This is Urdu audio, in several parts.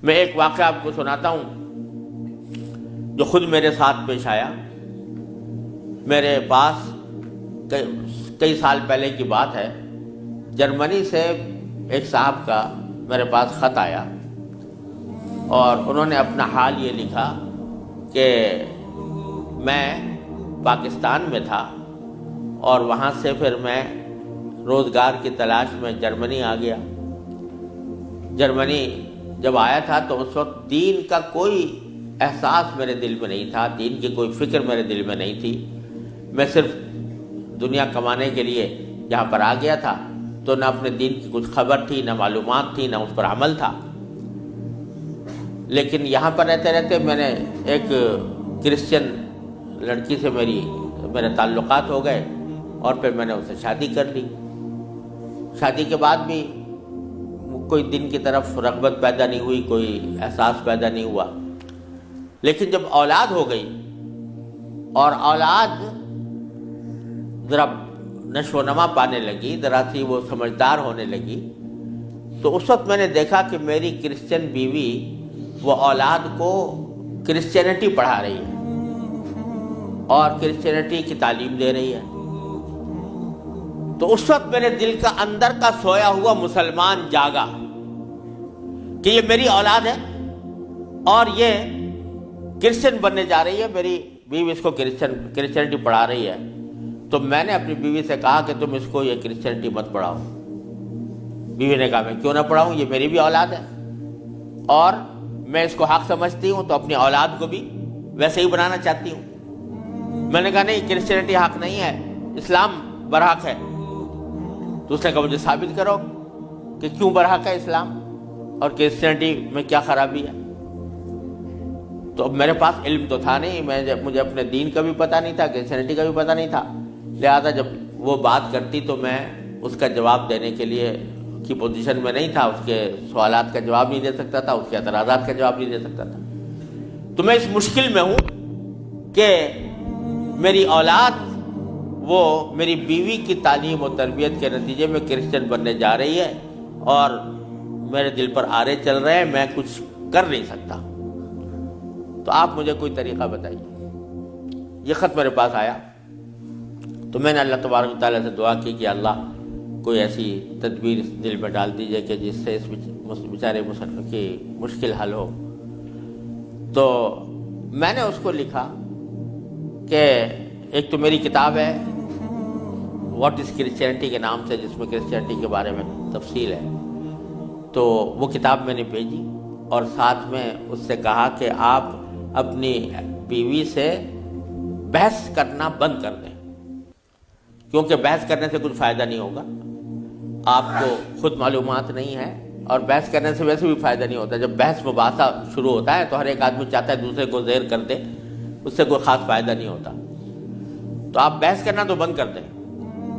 میں ایک واقعہ آپ کو سناتا ہوں جو خود میرے ساتھ پیش آیا. میرے پاس کئی سال پہلے کی بات ہے، جرمنی سے ایک صاحب کا میرے پاس خط آیا اور انہوں نے اپنا حال یہ لکھا کہ میں پاکستان میں تھا اور وہاں سے پھر میں روزگار کی تلاش میں جرمنی آ گیا. جرمنی جب آیا تھا تو اس وقت دین کا کوئی احساس میرے دل میں نہیں تھا، دین کی کوئی فکر میرے دل میں نہیں تھی. میں صرف دنیا کمانے کے لیے یہاں پر آ گیا تھا، تو نہ اپنے دین کی کچھ خبر تھی، نہ معلومات تھی، نہ اس پر عمل تھا. لیکن یہاں پر رہتے رہتے میں نے ایک کرسچن لڑکی سے میرے تعلقات ہو گئے اور پھر میں نے اس سے شادی کر لی. شادی کے بعد بھی کوئی دین کی طرف رغبت پیدا نہیں ہوئی، کوئی احساس پیدا نہیں ہوا. لیکن جب اولاد ہو گئی اور اولاد ذرا نشو و نما پانے لگی، ذرا سی وہ سمجھدار ہونے لگی، تو اس وقت میں نے دیکھا کہ میری کرسچن بیوی وہ اولاد کو کرسچینٹی پڑھا رہی ہے اور کرسچینٹی کی تعلیم دے رہی ہے. تو اس وقت میرے دل کا اندر کا سویا ہوا مسلمان جاگا کہ یہ میری اولاد ہے اور یہ کرسچن بننے جا رہی ہے، میری بیوی اس کو کرسچینٹی پڑھا رہی ہے. تو میں نے اپنی بیوی سے کہا کہ تم اس کو یہ کرسچینٹی مت پڑھاؤ. بیوی نے کہا میں کیوں نہ پڑھاؤں، یہ میری بھی اولاد ہے اور میں اس کو حق سمجھتی ہوں، تو اپنی اولاد کو بھی ویسے ہی بنانا چاہتی ہوں. میں نے کہا نہیں، کرسچینٹی حق نہیں ہے، اسلام برحق ہے. تو اس نے کہا مجھے ثابت کرو کہ کیوں برحق ہے اسلام اور کرسچینٹی میں کیا خرابی ہے. تو اب میرے پاس علم تو تھا نہیں، مجھے اپنے دین کا بھی پتہ نہیں تھا، کرسچینٹی کا بھی پتہ نہیں تھا. لہذا جب وہ بات کرتی تو میں اس کا جواب دینے کے لیے کی پوزیشن میں نہیں تھا، اس کے سوالات کا جواب نہیں دے سکتا تھا، اس کے اعتراضات کا جواب نہیں دے سکتا تھا. تو میں اس مشکل میں ہوں کہ میری اولاد وہ میری بیوی کی تعلیم و تربیت کے نتیجے میں کرسچن بننے جا رہی ہے اور میرے دل پر آرے چل رہے ہیں، میں کچھ کر نہیں سکتا. تو آپ مجھے کوئی طریقہ بتائیے. یہ خط میرے پاس آیا تو میں نے اللہ تبارک و تعالیٰ سے دعا کی کہ اللہ کوئی ایسی تدبیر دل میں ڈال دیجیے کہ جس سے اس بیچارے مسلمان کی مشکل حل ہو. تو میں نے اس کو لکھا کہ ایک تو میری کتاب ہے واٹ از کرسچینٹی کے نام سے، جس میں کرسچینٹی کے بارے میں تفصیل ہے. تو وہ کتاب میں نے بھیجی اور ساتھ میں اس سے کہا کہ آپ اپنی بیوی سے بحث کرنا بند کر دیں، کیونکہ بحث کرنے سے کچھ فائدہ نہیں ہوگا. آپ کو خود معلومات نہیں ہے اور بحث کرنے سے ویسے بھی فائدہ نہیں ہوتا. جب بحث مباحثہ شروع ہوتا ہے تو ہر ایک آدمی چاہتا ہے دوسرے کو زیر کر دے، اس سے کوئی خاص فائدہ نہیں ہوتا. تو آپ بحث کرنا تو بند کر دیں،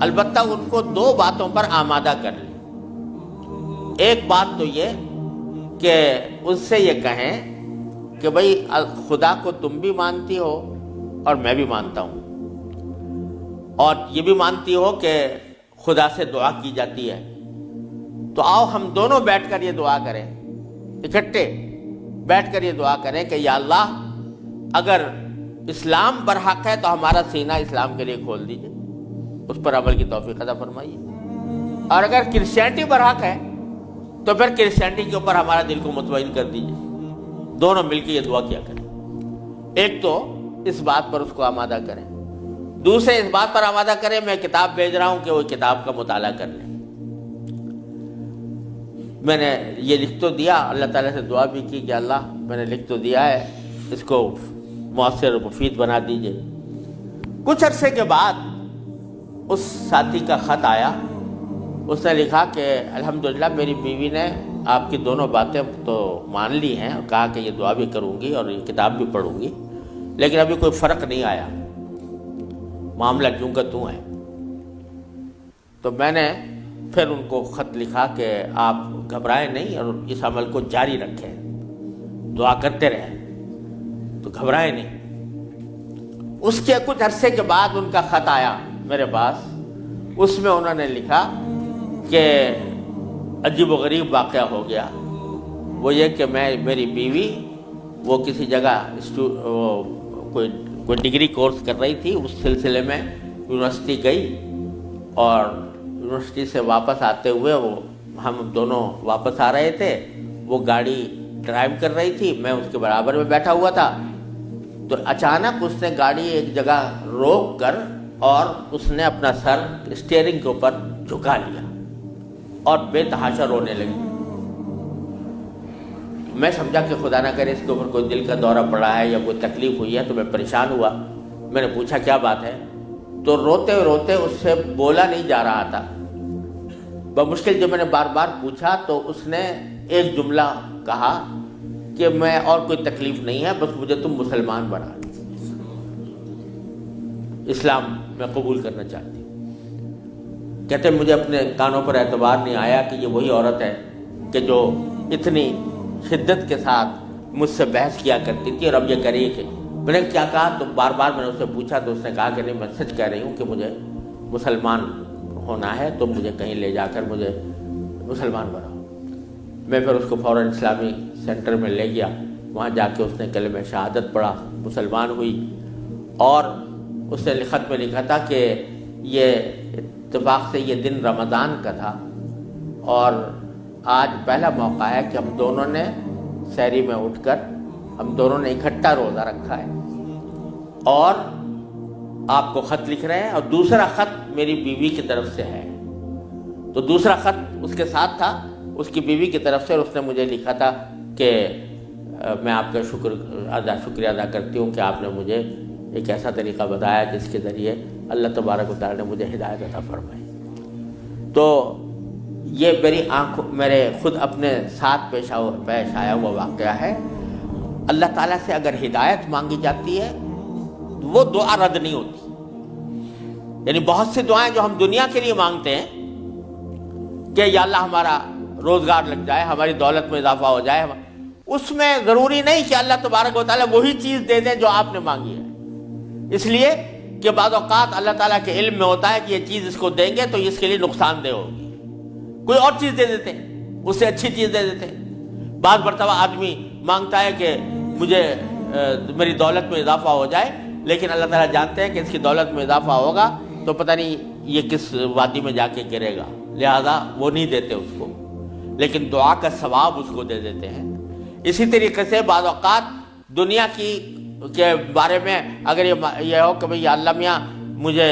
البتہ ان کو دو باتوں پر آمادہ کر لیں. ایک بات تو یہ کہ اس سے یہ کہیں کہ بھئی خدا کو تم بھی مانتی ہو اور میں بھی مانتا ہوں، اور یہ بھی مانتی ہو کہ خدا سے دعا کی جاتی ہے. تو آؤ ہم دونوں بیٹھ کر یہ دعا کریں، اکٹھے بیٹھ کر یہ دعا کریں کہ یا اللہ اگر اسلام برحق ہے تو ہمارا سینہ اسلام کے لیے کھول دیجئے، اس پر عمل کی توفیق عطا فرمائیے. اور اگر کرسچینٹی برحق ہے تو پھر کرسچینٹی کے اوپر ہمارا دل کو مطمئن کر دیجئے. دونوں مل کے یہ دعا کیا کریں. ایک تو اس بات پر اس کو آمادہ کریں، دوسرے اس بات پر آمادہ کریں میں کتاب بھیج رہا ہوں کہ وہ کتاب کا مطالعہ کر لیں. میں نے یہ لکھ تو دیا، اللہ تعالیٰ سے دعا بھی کی کہ اللہ میں نے لکھ تو دیا ہے، اس کو مؤثر و مفید بنا دیجئے. کچھ عرصے کے بعد اس ساتھی کا خط آیا. اس نے لکھا کہ الحمدللہ میری بیوی نے آپ کی دونوں باتیں تو مان لی ہیں اور کہا کہ یہ دعا بھی کروں گی اور یہ کتاب بھی پڑھوں گی، لیکن ابھی کوئی فرق نہیں آیا، معاملہ جوں کا توں ہے. تو میں نے پھر ان کو خط لکھا کہ آپ گھبرائیں نہیں اور اس عمل کو جاری رکھیں، دعا کرتے رہیں، تو گھبرائیں نہیں. اس کے کچھ عرصے کے بعد ان کا خط آیا میرے پاس. اس میں انہوں نے لکھا کہ عجیب و غریب واقعہ ہو گیا. وہ یہ کہ میری بیوی وہ کسی جگہ کوئی ڈگری کورس کر رہی تھی، اس سلسلے میں یونیورسٹی گئی، اور یونیورسٹی سے واپس آتے ہوئے ہم دونوں واپس آ رہے تھے، وہ گاڑی ڈرائیو کر رہی تھی، میں اس کے برابر میں بیٹھا ہوا تھا، تو اچانک اس نے گاڑی ایک جگہ روک کر اور اس نے اپنا سر اسٹیئرنگ کے اوپر جھکا لیا اور بے تحاشا رونے لگی۔ میں سمجھا کہ خدا نہ کرے اس کے اوپر کوئی دل کا دورہ پڑا ہے یا کوئی تکلیف ہوئی ہے، تو میں پریشان ہوا۔ میں نے پوچھا کیا بات ہے، تو روتے روتے اس سے بولا نہیں جا رہا تھا۔ بمشکل جب میں نے بار بار پوچھا تو اس نے ایک جملہ کہا کہ میں اور کوئی تکلیف نہیں ہے، بس مجھے تم مسلمان بنا دو، اسلام میں قبول کرنا چاہتی ہوں۔ کہتے مجھے اپنے کانوں پر اعتبار نہیں آیا کہ یہ وہی عورت ہے کہ جو اتنی شدت کے ساتھ مجھ سے بحث کیا کرتی تھی، اور اب یہ کری کہ میں نے کیا کہا، تو بار بار میں نے اس سے پوچھا تو اس نے کہا کہ نہیں، میں سچ کہہ رہی ہوں کہ مجھے مسلمان ہونا ہے، تو مجھے کہیں لے جا کر مجھے مسلمان بناؤ۔ میں پھر اس کو فوراً اسلامی سینٹر میں لے گیا، وہاں جا کے اس نے کلمہ شہادت پڑھا، مسلمان ہوئی، اور اس نے خط میں لکھا تھا کہ یہ اتفاق سے یہ دن رمضان کا تھا، اور آج پہلا موقع ہے کہ ہم دونوں نے سحری میں اٹھ کر ہم دونوں نے اکٹھا روزہ رکھا ہے، اور آپ کو خط لکھ رہے ہیں، اور دوسرا خط میری بیوی کی طرف سے ہے۔ تو دوسرا خط اس کے ساتھ تھا اس کی بیوی کی طرف سے، اور اس نے مجھے لکھا تھا کہ میں آپ کا شکریہ ادا کرتی ہوں کہ آپ نے مجھے ایک ایسا طریقہ بتایا جس کے ذریعے اللہ تبارک و تعالیٰ نے مجھے ہدایت عطا فرمائی۔ تو یہ میرے خود اپنے ساتھ پیش آیا ہوا واقعہ ہے۔ اللہ تعالیٰ سے اگر ہدایت مانگی جاتی ہے وہ دعا رد نہیں ہوتی۔ یعنی بہت سی دعائیں جو ہم دنیا کے لیے مانگتے ہیں کہ یا اللہ ہمارا روزگار لگ جائے، ہماری دولت میں اضافہ ہو جائے، اس میں ضروری نہیں کہ اللہ تبارک و تعالیٰ وہی چیز دے دیں جو آپ نے مانگی ہے، اس لیے کہ بعض اوقات اللہ تعالیٰ کے علم میں ہوتا ہے کہ یہ چیز اس کو دیں گے تو اس کے لیے نقصان دہ ہوگی، کوئی اور چیز دے دیتے ہیں، اس سے اچھی چیز دے دیتے ہیں۔ بعض مرتبہ آدمی مانگتا ہے کہ مجھے میری دولت میں اضافہ ہو جائے، لیکن اللہ تعالیٰ جانتے ہیں کہ اس کی دولت میں اضافہ ہوگا تو پتہ نہیں یہ کس وادی میں جا کے گرے گا، لہذا وہ نہیں دیتے اس کو، لیکن دعا کا ثواب اس کو دے دیتے ہیں۔ اسی طریقے سے بعض اوقات دنیا کے بارے میں اگر یہ ہو کہ بھئی اللہ میاں مجھے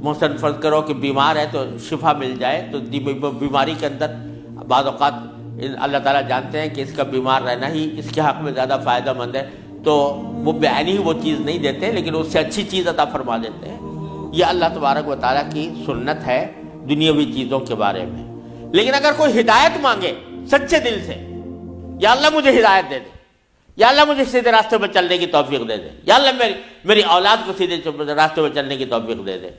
محسن فرض کرو کہ بیمار ہے تو شفا مل جائے، تو بیماری کے اندر بعض اوقات اللہ تعالیٰ جانتے ہیں کہ اس کا بیمار رہنا ہی اس کے حق میں زیادہ فائدہ مند ہے، تو وہ بعینی ہی وہ چیز نہیں دیتے لیکن اس سے اچھی چیز عطا فرما دیتے ہیں۔ یہ اللہ تبارک و تعالیٰ کی سنت ہے دنیاوی چیزوں کے بارے میں۔ لیکن اگر کوئی ہدایت مانگے سچے دل سے، یا اللہ مجھے ہدایت دے دے، یا اللہ مجھے سیدھے راستے پر چلنے کی توفیق دے دے، یا اللہ میری اولاد کو سیدھے راستے پر چلنے کی توفیق دے دے،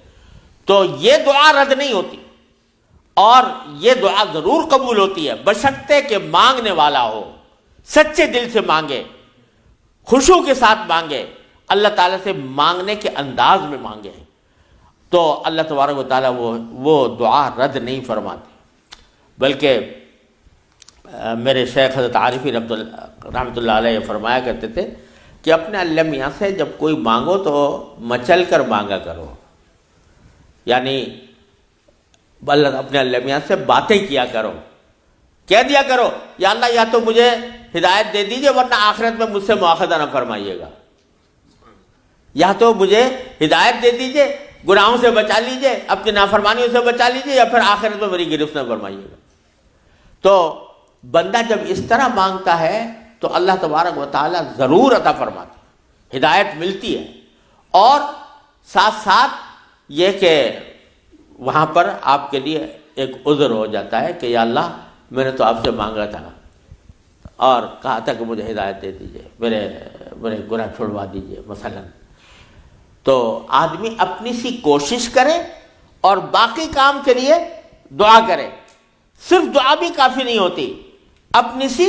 تو یہ دعا رد نہیں ہوتی، اور یہ دعا ضرور قبول ہوتی ہے بشرطے کہ مانگنے والا ہو، سچے دل سے مانگے، خشوع کے ساتھ مانگے، اللہ تعالیٰ سے مانگنے کے انداز میں مانگے، تو اللہ تبارک و تعالیٰ وہ دعا رد نہیں فرماتے۔ بلکہ میرے شیخ حضرت عارفی رحمۃ اللہ علیہ فرمایا کرتے تھے کہ اپنے اللہ میاں سے جب کوئی مانگو تو مچل کر مانگا کرو، یعنی اپنے اللہ میاں سے باتیں کیا کرو، کہہ دیا کرو یا اللہ یا تو مجھے ہدایت دے دیجئے ورنہ آخرت میں مجھ سے مواخذہ نہ فرمائیے گا، یا تو مجھے ہدایت دے دیجئے، گناہوں سے بچا لیجئے، اپنی نافرمانیوں سے بچا لیجئے، یا پھر آخرت میں میری گرفت نہ فرمائیے گا۔ تو بندہ جب اس طرح مانگتا ہے تو اللہ تبارک و تعالیٰ ضرور عطا فرماتا ہے، ہدایت ملتی ہے، اور ساتھ ساتھ یہ کہ وہاں پر آپ کے لیے ایک عذر ہو جاتا ہے کہ یا اللہ میں نے تو آپ سے مانگا تھا اور کہا تھا کہ مجھے ہدایت دے دیجئے، میرے گناہ چھڑوا دیجئے مثلا۔ تو آدمی اپنی سی کوشش کرے اور باقی کام کے لیے دعا کرے، صرف دعا بھی کافی نہیں ہوتی، اپنی سی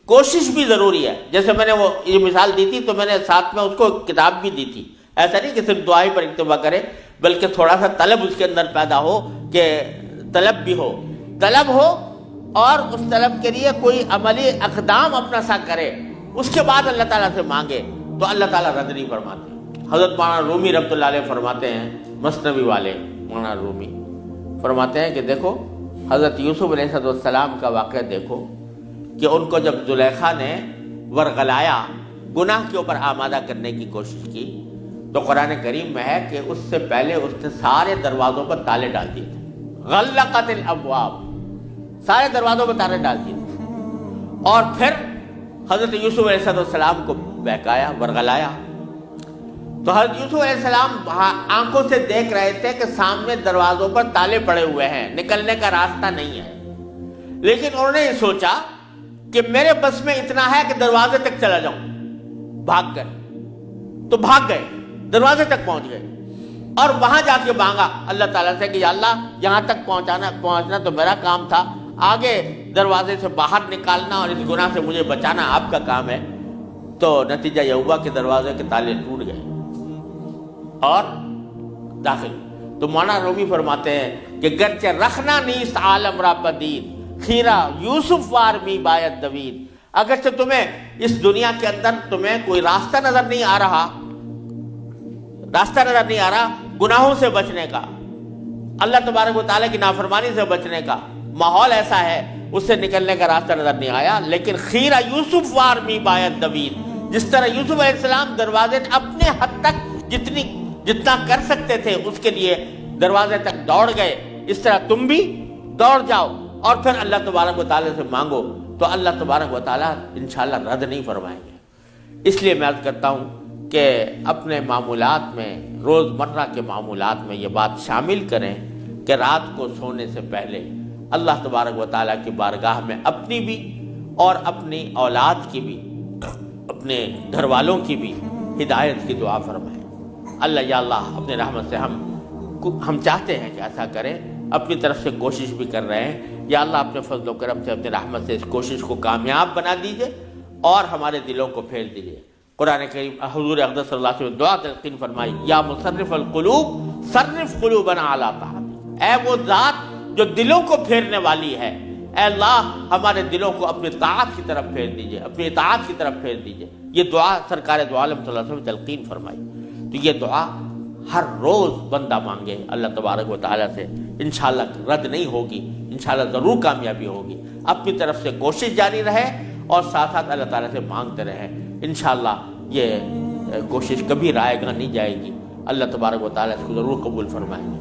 کوشش بھی ضروری ہے۔ جیسے میں نے وہ یہ مثال دی تھی تو میں نے ساتھ میں اس کو کتاب بھی دی تھی، ایسا نہیں کہ صرف دعا ہی پر اکتفا کرے بلکہ تھوڑا سا طلب اس کے اندر پیدا ہو، کہ طلب بھی ہو، طلب ہو اور اس طلب کے لیے کوئی عملی اقدام اپنا سا کرے، اس کے بعد اللہ تعالیٰ سے مانگے، تو اللہ تعالیٰ رد نہیں فرماتے۔ حضرت مولانا رومی رحمۃ اللہ علیہ فرماتے ہیں، مثنوی والے مولانا رومی فرماتے ہیں کہ دیکھو حضرت یوسف علیہ السلام کا واقعہ دیکھو کہ ان کو جب زلیخا نے ورغلایا، گناہ کے اوپر آمادہ کرنے کی کوشش کی، تو قرآن کریم میں ہے کہ اس سے پہلے اس نے سارے دروازوں پر تالے ڈال دیے تھے، غلقت الابواب، سارے دروازوں پر تالے ڈال دیے تھے، اور پھر حضرت یوسف علیہ السلام کو بہکایا، ورغلایا۔ تو حضرت یوسف علیہ السلام آنکھوں سے دیکھ رہے تھے کہ سامنے دروازوں پر تالے پڑے ہوئے ہیں، نکلنے کا راستہ نہیں ہے، لیکن انہوں نے یہ سوچا کہ میرے بس میں اتنا ہے کہ دروازے تک چلا جاؤں، بھاگ گئے، تو بھاگ گئے، دروازے تک پہنچ گئے، اور وہاں جا کے مانگا اللہ تعالیٰ سے کہ یا اللہ یہاں تک پہنچنا تو میرا کام تھا، آگے دروازے سے باہر نکالنا اور اس گناہ سے مجھے بچانا آپ کا کام ہے۔ تو نتیجہ یہ ہوا کہ دروازے کے تالے ٹوٹ گئے اور داخل۔ تو مولانا رومی فرماتے ہیں کہ گرچہ رکھنا نیست عالم را پدید، خیرہ یوسف وار می باید دوید، اگرچہ تمہیں اس دنیا کے اندر تمہیں کوئی راستہ نظر نہیں آ رہا، گناہوں سے بچنے کا، اللہ تبارک و تعالیٰ کی نافرمانی سے بچنے کا ماحول ایسا ہے، اس سے نکلنے کا راستہ نظر نہیں آیا، لیکن خیرہ یوسف وار می باید دوید، جس طرح یوسف علیہ السلام دروازے اپنے حد تک جتنا کر سکتے تھے اس کے لیے دروازے تک دوڑ گئے، اس طرح تم بھی دوڑ جاؤ اور پھر اللہ تبارک و تعالیٰ سے مانگو، تو اللہ تبارک و تعالیٰ انشاءاللہ رد نہیں فرمائیں گے۔ اس لیے میں عرض کرتا ہوں کہ اپنے معمولات میں، روزمرہ کے معمولات میں یہ بات شامل کریں کہ رات کو سونے سے پہلے اللہ تبارک و تعالیٰ کی بارگاہ میں اپنی بھی اور اپنی اولاد کی بھی، اپنے گھر والوں کی بھی ہدایت کی دعا فرمائیں۔ اللہ یا اللہ اپنے رحمت سے ہم چاہتے ہیں کہ ایسا کریں، اپنی طرف سے کوشش بھی کر رہے ہیں، یا اللہ اپنے فضل و کرم سے اپنے رحمت سے اس کوشش کو کامیاب بنا دیجئے اور ہمارے دلوں کو پھیر دیجئے۔ قرآن کریم حضور اقدس صلی اللہ علیہ وسلم دعا تلقین فرمائی، یا مصرف القلوب صرف قلوبنا علی طاعتک، اے وہ ذات جو دلوں کو پھیرنے والی ہے، اے اللہ ہمارے دلوں کو اپنی طاعت کی طرف پھیر دیجئے، اپنی اطاعت کی طرف پھیر دیجئے۔ یہ دعا سرکار دو عالم صلی اللہ علیہ وسلم تلقین فرمائی۔ تو یہ دعا ہر روز بندہ مانگے اللہ تبارک و تعالیٰ سے، انشاءاللہ رد نہیں ہوگی، انشاءاللہ ضرور کامیابی ہوگی۔ اپنی طرف سے کوشش جاری رہے اور ساتھ ساتھ اللہ تعالیٰ سے مانگتے رہیں، انشاءاللہ یہ کوشش کبھی رائے گاہ نہیں جائے گی، اللہ تبارک و تعالیٰ اس کو ضرور قبول فرمائیں گے۔